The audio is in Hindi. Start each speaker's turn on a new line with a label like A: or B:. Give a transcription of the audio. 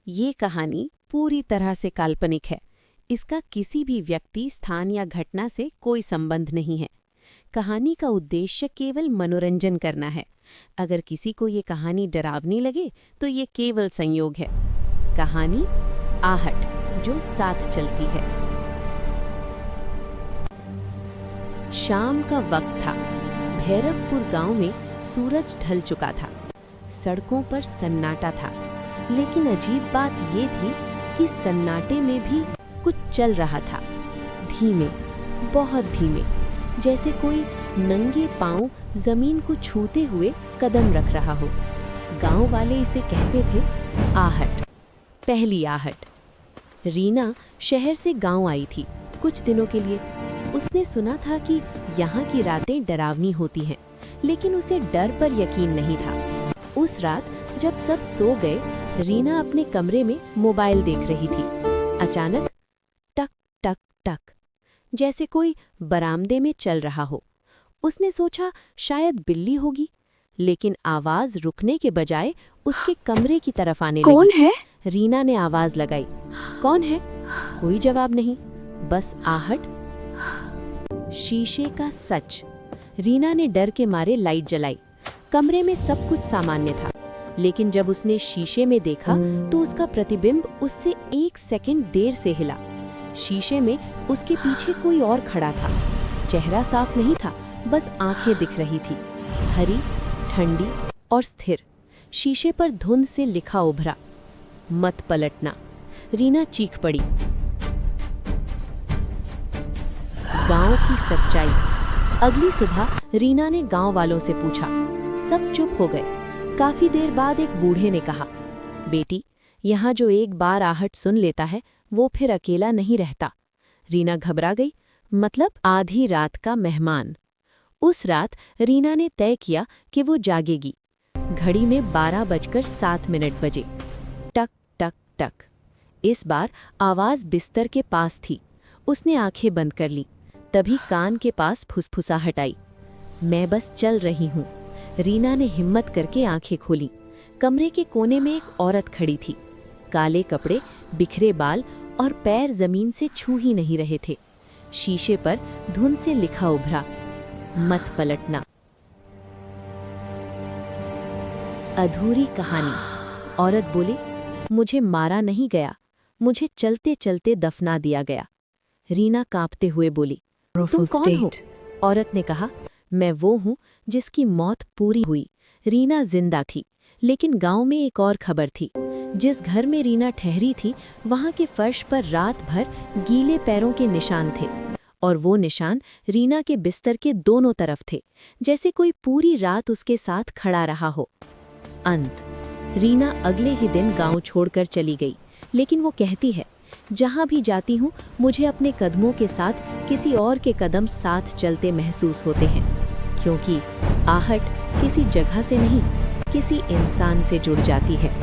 A: ये कहानी पूरी तरह से काल्पनिक है। इसका किसी भी व्यक्ति, स्थान या घटना से कोई संबंध नहीं है। कहानी का उद्देश्य केवल मनोरंजन करना है। अगर किसी को ये कहानी डरावनी लगे तो ये केवल संयोग है। कहानी आहट, जो साथ चलती है। शाम का वक्त था। भैरवपुर गांव में सूरज ढल चुका था। सड़कों पर सन्नाटा था, लेकिन अजीब बात ये थी कि सन्नाटे में भी कुछ चल रहा था। धीमे, बहुत धीमे, जैसे कोई नंगे पांव जमीन को छूते हुए कदम रख रहा हो। गांव वाले इसे कहते थे आहट, पहली आहट। रीना शहर से गांव आई थी कुछ दिनों के लिए। उसने सुना था कि यहाँ की रातें डरावनी होती हैं, लेकिन उसे डर पर यकीन नहीं था। उस रात जब सब सो गए, रीना अपने कमरे में मोबाइल देख रही थी। अचानक टक टक टक, जैसे कोई बरामदे में चल रहा हो। उसने सोचा शायद बिल्ली होगी, लेकिन आवाज रुकने के बजाय उसके कमरे की तरफ आने लगी।
B: कौन है?
A: रीना ने आवाज लगाई। कौन है? कोई जवाब नहीं, बस आहट। शीशे का सच। रीना ने डर के मारे लाइट जलाई। कमरे में सब कुछ सामान्य था, लेकिन जब उसने शीशे में देखा तो उसका प्रतिबिंब उससे 1 सेकंड देर से हिला। शीशे में उसके पीछे कोई और खड़ा था। चेहरा साफ नहीं था, बस आंखें दिख रही थी, हरी, ठंडी और स्थिर। शीशे पर धुंध से लिखा उभरा, मत पलटना। रीना चीख पड़ी। गांव की सच्चाई। अगली सुबह रीना ने गांव वालों से पूछा। सब चुप हो गए। काफी देर बाद एक बूढ़े ने कहा, बेटी, यहाँ जो एक बार आहट सुन लेता है वो फिर अकेला नहीं रहता। रीना घबरा गई। मतलब आधी रात का मेहमान। उस रात रीना ने तय किया कि वो जागेगी। घड़ी में 12:07 बजे। टक टक टक। इस बार आवाज बिस्तर के पास थी। उसने आंखें बंद कर ली। तभी कान के पास फुसफुसाहट आई। मैं बस चल रही हूँ। रीना ने हिम्मत करके आंखें खोली। कमरे के कोने में एक औरत खड़ी थी। काले कपड़े, बिखरे बाल और पैर जमीन से छू ही नहीं रहे थे। शीशे पर धुंध से लिखा उभरा, मत पलटना। अधूरी कहानी। औरत बोली, मुझे मारा नहीं गया, मुझे चलते चलते दफना दिया गया। रीना कांपते हुए बोली, तुम कौन हो? औरत ने कहा, मैं वो हूँ जिसकी मौत पूरी हुई। रीना जिंदा थी, लेकिन गांव में एक और खबर थी। जिस घर में रीना ठहरी थी, वहां के फर्श पर रात भर गीले पैरों के निशान थे, और वो निशान रीना के बिस्तर के दोनों तरफ थे, जैसे कोई पूरी रात उसके साथ खड़ा रहा हो। अंत। रीना अगले ही दिन गांव छोड़कर चली गई, लेकिन वो कहती है, जहां भी जाती हूँ मुझे अपने कदमों के साथ किसी और के कदम साथ चलते महसूस होते हैं, क्योंकि आहट किसी जगह से नहीं, किसी इंसान से जुड़ जाती है।